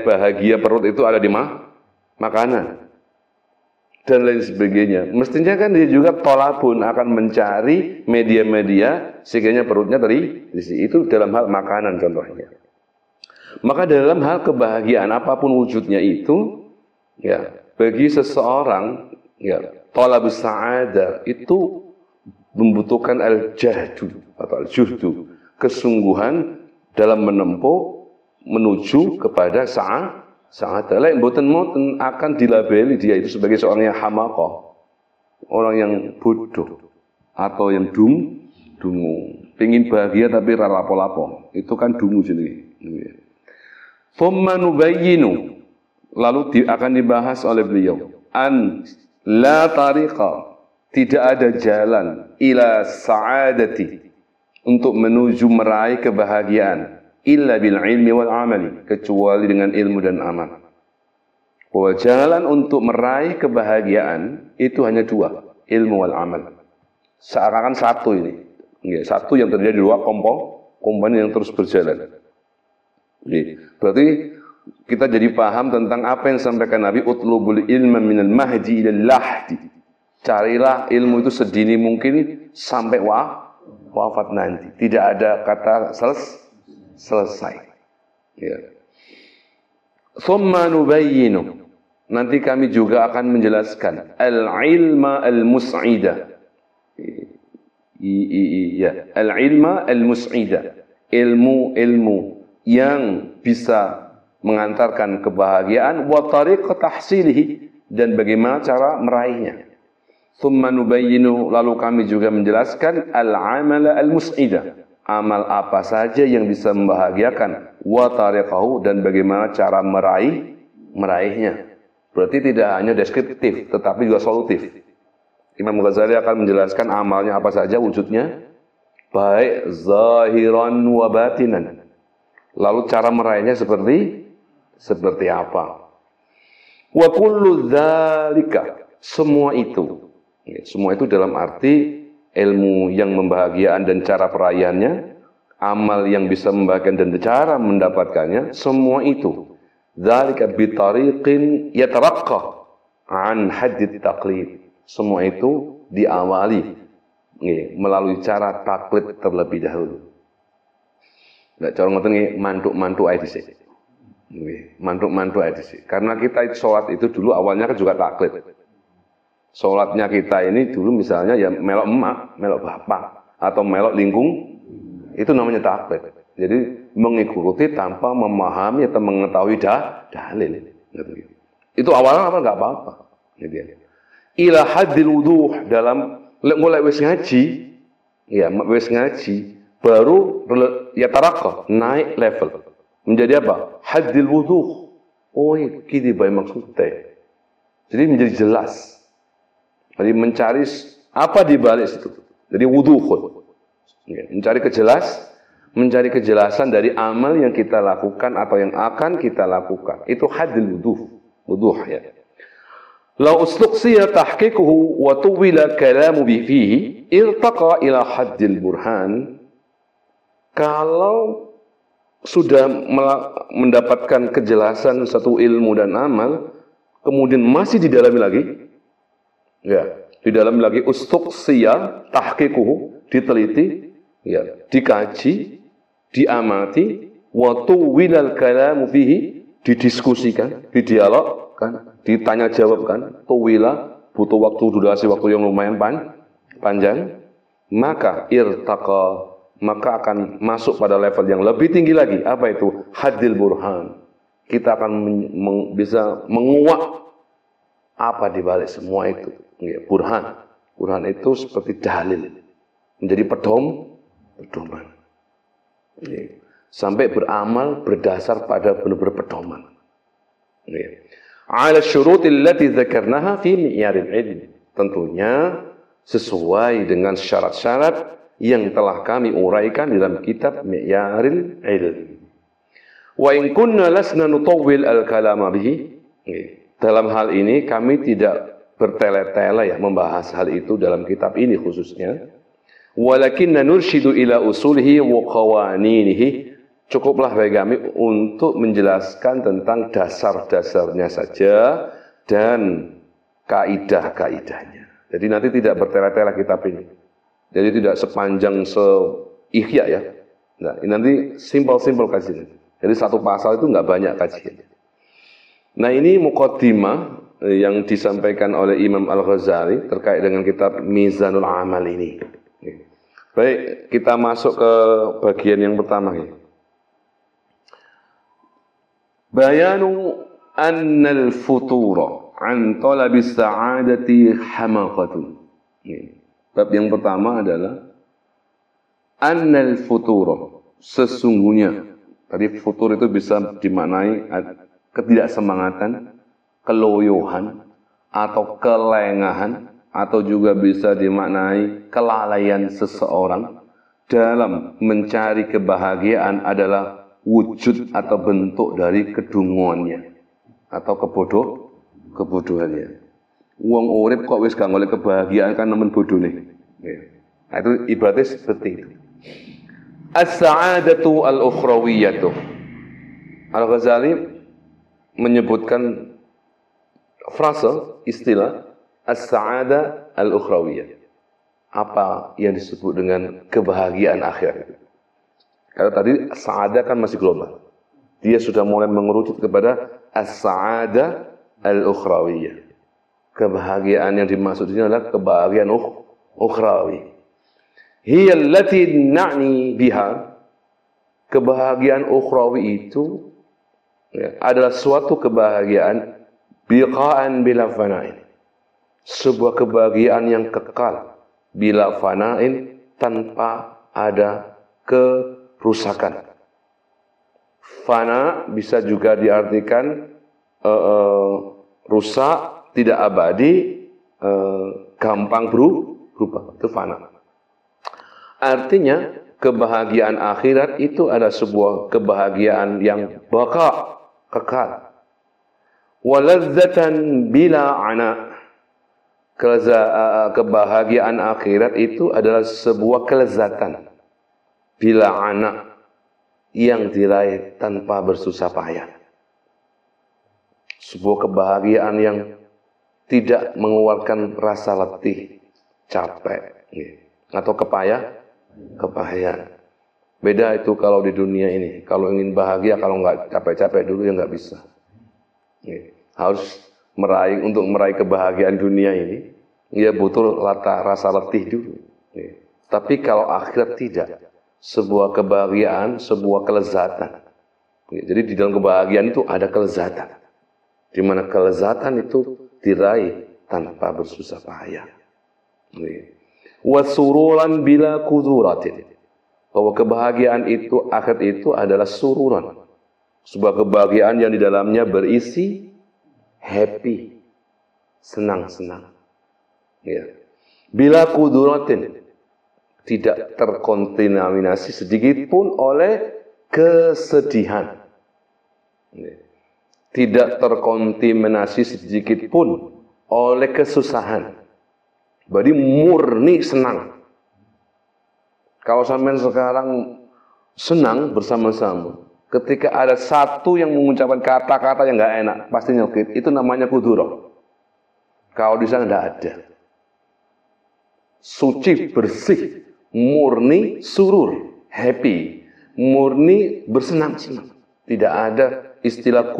bahagia perut itu ada di makanan dan lain sebagainya. Mestinya kan dia juga tolabun akan mencari media-media sehingga perutnya terisi. Itu dalam hal makanan contohnya. Maka dalam hal kebahagiaan apapun wujudnya itu, ya bagi seseorang, ya tolabus sa'adah itu membutuhkan al-jahdu atau al-juhdu, kesungguhan dalam menempuh menuju kepada sa'adah. Lain boten-boten akan dilabeli dia itu sebagai seorang yang hamaqah, orang yang bodoh atau yang dungu. Pengen bahagia tapi ra lapo-lapo. Itu kan dungu jenenge. Thumma nubayyinu, lalu akan dibahas oleh beliau, an la tariqa, tidak ada jalan ila sa'adati, untuk menuju meraih kebahagiaan, illa bil ilmi wal amali, kecuali dengan ilmu dan amal. Bahwa jalan untuk meraih kebahagiaan itu hanya dua, ilmu wal amal. Seakan-akan satu ini, satu yang terjadi dua komponen yang terus berjalan. Berarti kita jadi paham tentang apa yang disampaikan Nabi, utlubul ilma minal mahdi ilal lahdi. Carilah ilmu itu sedini mungkin sampai wafat nanti. Tidak ada kata selesai. Ya. Thumma nubayyinu, nanti kami juga akan menjelaskan al-ilma al-mus'ida. Al-ilma al-mus'ida. Ilmu yang bisa mengantarkan kebahagiaan, wa tariq tahsilihi, dan bagaimana cara meraihnya. Thumma nubayyinu, lalu kami juga menjelaskan al-amala al-mus'ida, amal apa saja yang bisa membahagiakan, wa tariqahu, dan bagaimana cara meraihnya. Berarti tidak hanya deskriptif tetapi juga solutif. Imam Ghazali akan menjelaskan amalnya apa saja wujudnya, baik zahiran wa batinan. Lalu cara meraihnya seperti apa? Wa kullu dzalika, semua itu dalam arti ilmu yang membahagiaan dan cara perayaan, amal yang bisa membahagiakan dan cara mendapatkannya, semua itu dzalika bi tariqin yataraqqa an haddit taqlid. Semua itu diawali melalui cara taklid terlebih dahulu. Nggak cara ngoten nggih, mantuk-mantuk ae dhisik. Nggih, mantuk-mantuk ae dhisik. Karena kita sholat itu dulu awalnya kan juga taklid. Sholatnya kita ini dulu misalnya ya melok emak, melok bapak, atau melok lingkung, itu namanya taklid. Jadi mengikuti tanpa memahami atau mengetahui dalil. Itu awalnya apa nggak apa-apa. Ila haddil wuduh, dalam mulai wis ngaji, ya wis ngaji, baru ya tarakah, naik level menjadi apa? Haddil wuduh. Oh, ini baik maksudnya. Jadi menjadi jelas. Jadi mencari apa di balik situ. Jadi wuduh. Mencari kejelasan dari amal yang kita lakukan atau yang akan kita lakukan. Itu haddil wuduh ya. La ustuqsiya tahqiquhu wa tuwila kalamu fihi irtaqa ila haddil burhan. Kalau sudah mendapatkan kejelasan satu ilmu dan amal, kemudian masih didalami lagi, ya, didalami lagi, ustuqsiya tahqiquhu, diteliti, ya, dikaji, diamati, wa tuwilal kalamu fihi, didiskusikan, didialogkan, ditanya jawabkan, tuwila, butuh durasi waktu yang lumayan panjang, maka irtaqa, maka akan masuk pada level yang lebih tinggi lagi. Apa itu? Haddil burhan. Kita akan bisa menguak apa di balik semua itu. Burhan. Burhan itu seperti dalil, menjadi pedoman. Sampai beramal berdasar pada benar-benar pedoman. Ala syurutil lati dzakarnaha fi mi'yaril ilm. Tentunya sesuai dengan syarat-syarat yang telah kami uraikan dalam kitab Mi'yaril Ilm. Wa in kunna lasna nutawwil al-kalama bihi. Dalam hal ini kami tidak bertele-tele ya membahas hal itu dalam kitab ini khususnya. Walakinna nurshidu ila usulihi wa qawaninihi. cukuplah bagi kami untuk menjelaskan tentang dasar-dasarnya saja dan kaidah-kaidahnya. Jadi nanti tidak bertele-tele kitab ini. Jadi tidak sepanjang se-Ihya ya. Nah, ini nanti simpel-simpel kajian. Jadi satu pasal itu nggak banyak kajian. Nah, ini muqaddimah yang disampaikan oleh Imam Al-Ghazali terkait dengan kitab Mizanul Amal ini. Baik, kita masuk ke bagian yang pertama ya. Bayanu annal futura an talabis sa'adati hamaqatun. Bab yang pertama adalah annal futura, sesungguhnya. Tadi futur itu bisa dimaknai ketidaksemangatan, keloyohan, atau kelengahan, atau juga bisa dimaknai kelalaian seseorang dalam mencari kebahagiaan adalah wujud atau bentuk dari kedunguannya atau kebodohannya. Wong urip kok wis gak golek kebahagiaan kan nemen bodone. Nah, itu ibaratnya seperti itu. As-sa'adatu al-ukhrawiyatu. Al-Ghazali menyebutkan frase istilah as-sa'ada al-ukhrawiyah. Apa yang disebut dengan kebahagiaan akhirat? Kalau tadi sa'ada kan masih global. Dia sudah mulai mengerucut kepada as-sa'ada al-ukhrawiyah. Kebahagiaan yang dimaksud ini adalah kebahagiaan ukhrawi. Hiya allati na'ni biha. Kebahagiaan ukhrawi itu adalah suatu kebahagiaan biqa'an bila fana'in. Sebuah kebahagiaan yang kekal bila fana'in, tanpa ada kerusakan. Fana bisa juga diartikan rusak, tidak abadi, gampang berubah. Itu fana. Artinya kebahagiaan akhirat itu adalah sebuah kebahagiaan yang baqa, kekal. Waladzatan bila ana. Kebahagiaan akhirat itu adalah sebuah kelezatan bila ana, yang diraih tanpa bersusah payah. Sebuah kebahagiaan yang tidak mengeluarkan rasa letih, capek, atau kepahyaan. Beda itu kalau di dunia ini. Kalau ingin bahagia, kalau nggak capek-capek dulu ya nggak bisa. Harus untuk meraih kebahagiaan dunia ini, ya butuh rasa letih dulu. Tapi kalau akhirat tidak, sebuah kebahagiaan, sebuah kelezatan. Jadi di dalam kebahagiaan itu ada kelezatan, di mana kelezatan itu diraih tanpa bersusah payah. Wasururan bila kuduratin. Bahwa kebahagiaan itu, akhirat itu adalah sururan. Sebuah kebahagiaan yang di dalamnya berisi happy, senang-senang. Bila kuduratin, tidak terkontaminasi sedikit pun oleh kesedihan. Tidak terkontaminasi sedikit pun oleh kesusahan. Berarti murni senang. Kalau sampai sekarang senang bersama-sama, ketika ada satu yang mengucapkan kata-kata yang nggak enak, pasti nyelkit. Itu namanya kudurah. Kalau di sana tidak ada. Suci, bersih, murni, surur, happy, murni bersenang-senang. Tidak ada istilah